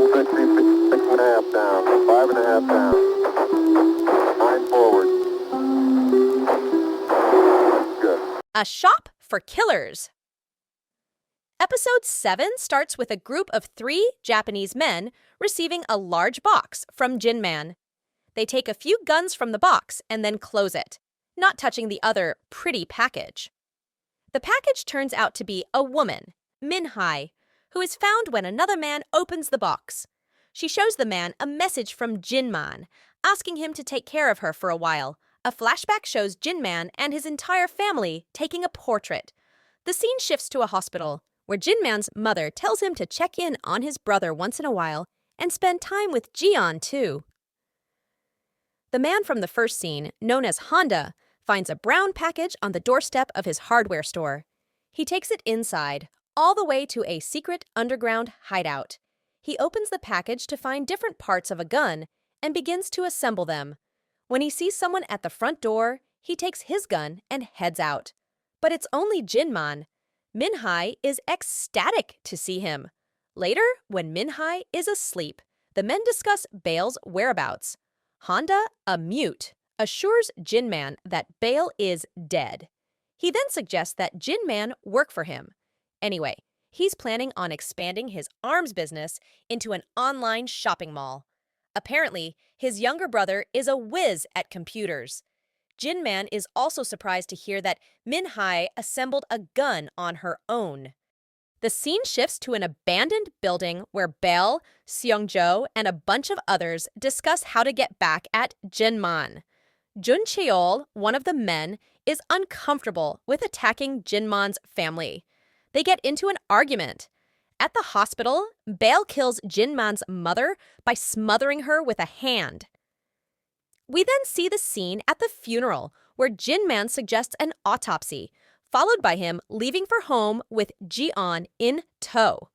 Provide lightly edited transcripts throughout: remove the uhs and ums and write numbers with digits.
6.5 down, 5.5 down, 9 forward. Good. A shop for killers. Episode 7 starts with a group of 3 Japanese men receiving a large box from Jinman. They take a few guns from the box and then close it, not touching the other pretty package. The package turns out to be a woman, Min-hai, who is found when another man opens the box. She shows the man a message from Jinman, asking him to take care of her for a while. A flashback shows Jinman and his entire family taking a portrait. The scene shifts to a hospital, where Jinman's mother tells him to check in on his brother once in a while and spend time with Jian too. The man from the first scene, known as Honda, finds a brown package on the doorstep of his hardware store. He takes it inside, all the way to a secret underground hideout. He opens the package to find different parts of a gun and begins to assemble them. When he sees someone at the front door, he takes his gun and heads out. But it's only Jinman. Min-hai is ecstatic to see him. Later, when Min-hai is asleep, the men discuss Bale's whereabouts. Honda, a mute, assures Jinman that Bale is dead. He then suggests that Jinman work for him. Anyway, he's planning on expanding his arms business into an online shopping mall. Apparently, his younger brother is a whiz at computers. Jinman is also surprised to hear that Min-hai assembled a gun on her own. The scene shifts to an abandoned building where Bale, Seong-jo, and a bunch of others discuss how to get back at Jinman. Jun Cheol, one of the men, is uncomfortable with attacking Jinman's family. They get into an argument. At the hospital, Bale kills Jinman's mother by smothering her with a hand. We then see the scene at the funeral, where Jinman suggests an autopsy, followed by him leaving for home with Ji-on in tow.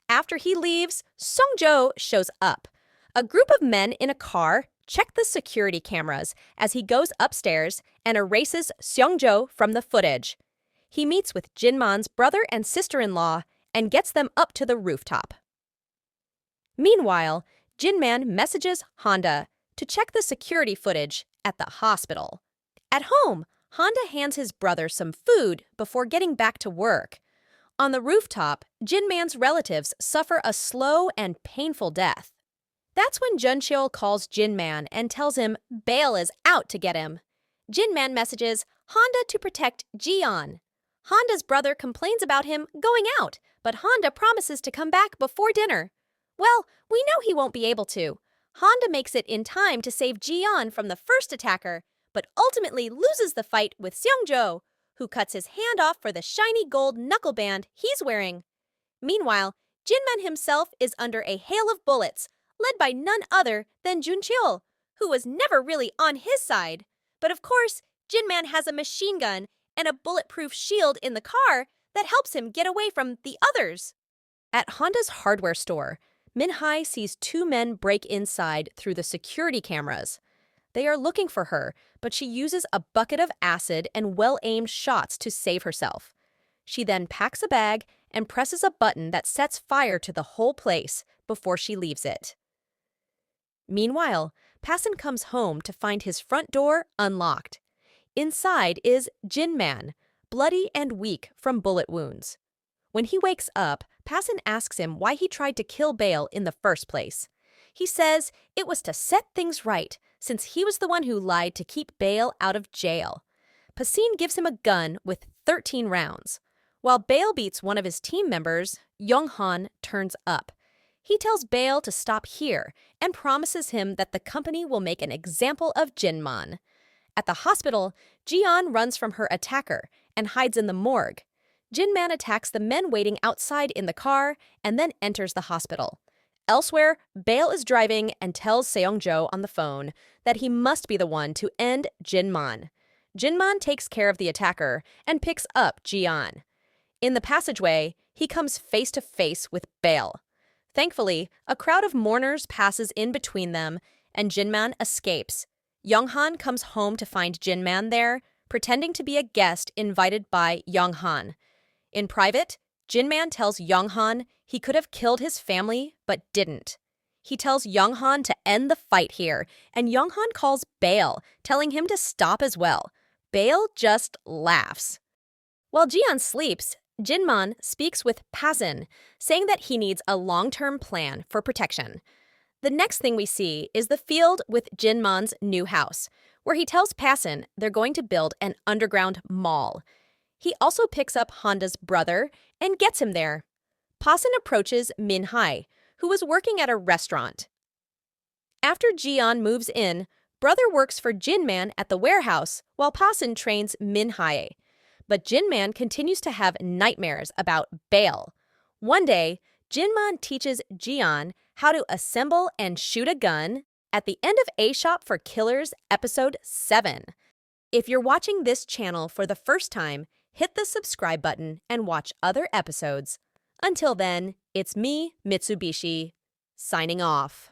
After he leaves, Song-jo shows up. A group of men in a car check the security cameras as he goes upstairs and erases Seong-jo from the footage. He meets with Jinman's brother and sister-in-law and gets them up to the rooftop. Meanwhile, Jinman messages Honda to check the security footage at the hospital. At home, Honda hands his brother some food before getting back to work. On the rooftop, Jinman's relatives suffer a slow and painful death. That's when Jun Cheol calls Jinman and tells him Bale is out to get him. Jinman messages Honda to protect Ji-on. Honda's brother complains about him going out, but Honda promises to come back before dinner. Well, we know he won't be able to. Honda makes it in time to save Ji-on from the first attacker, but ultimately loses the fight with Seong-jo, who cuts his hand off for the shiny gold knuckle band he's wearing. Meanwhile, Jinman himself is under a hail of bullets, led by none other than Jun Cheol, who was never really on his side. But of course, Jinman has a machine gun and a bulletproof shield in the car that helps him get away from the others. At Honda's hardware store, Min-hai sees 2 men break inside through the security cameras. They are looking for her, but she uses a bucket of acid and well-aimed shots to save herself. She then packs a bag and presses a button that sets fire to the whole place before she leaves it. Meanwhile, Passon comes home to find his front door unlocked. Inside is Jinman, bloody and weak from bullet wounds. When he wakes up, Passon asks him why he tried to kill Bale in the first place. He says it was to set things right, since he was the one who lied to keep Bale out of jail. Passon gives him a gun with 13 rounds. While Bale beats one of his team members, Yong-han turns up. He tells Bale to stop here and promises him that the company will make an example of Jinman. At the hospital, Ji-on runs from her attacker and hides in the morgue. Jinman attacks the men waiting outside in the car and then enters the hospital. Elsewhere, Bale is driving and tells Seong-jo on the phone that he must be the one to end Jinman. Jinman takes care of the attacker and picks up Ji-on. In the passageway, he comes face to face with Bale. Thankfully, a crowd of mourners passes in between them, and Jinman escapes. Yong-han comes home to find Jinman there, pretending to be a guest invited by Yong-han. In private, Jinman tells Yong-han he could have killed his family but didn't. He tells Younghan to end the fight here, and Younghan calls bail, telling him to stop as well. Bail just laughs. While Jian sleeps, Jinman speaks with Pasin, saying that he needs a long-term plan for protection. The next thing we see is the field with Jinman's new house, where he tells Pasin they're going to build an underground mall. He also picks up Honda's brother and gets him there. Pasin approaches Min Hai, who was working at a restaurant. After Jian moves in, brother works for Jinman at the warehouse while Pasin trains Min Hai. But Jinman continues to have nightmares about bail. One day, Jinman teaches Jian how to assemble and shoot a gun at the end of A Shop for Killers Episode 7. If you're watching this channel for the first time, hit the subscribe button and watch other episodes. Until then, it's me, Mitsubishi, signing off.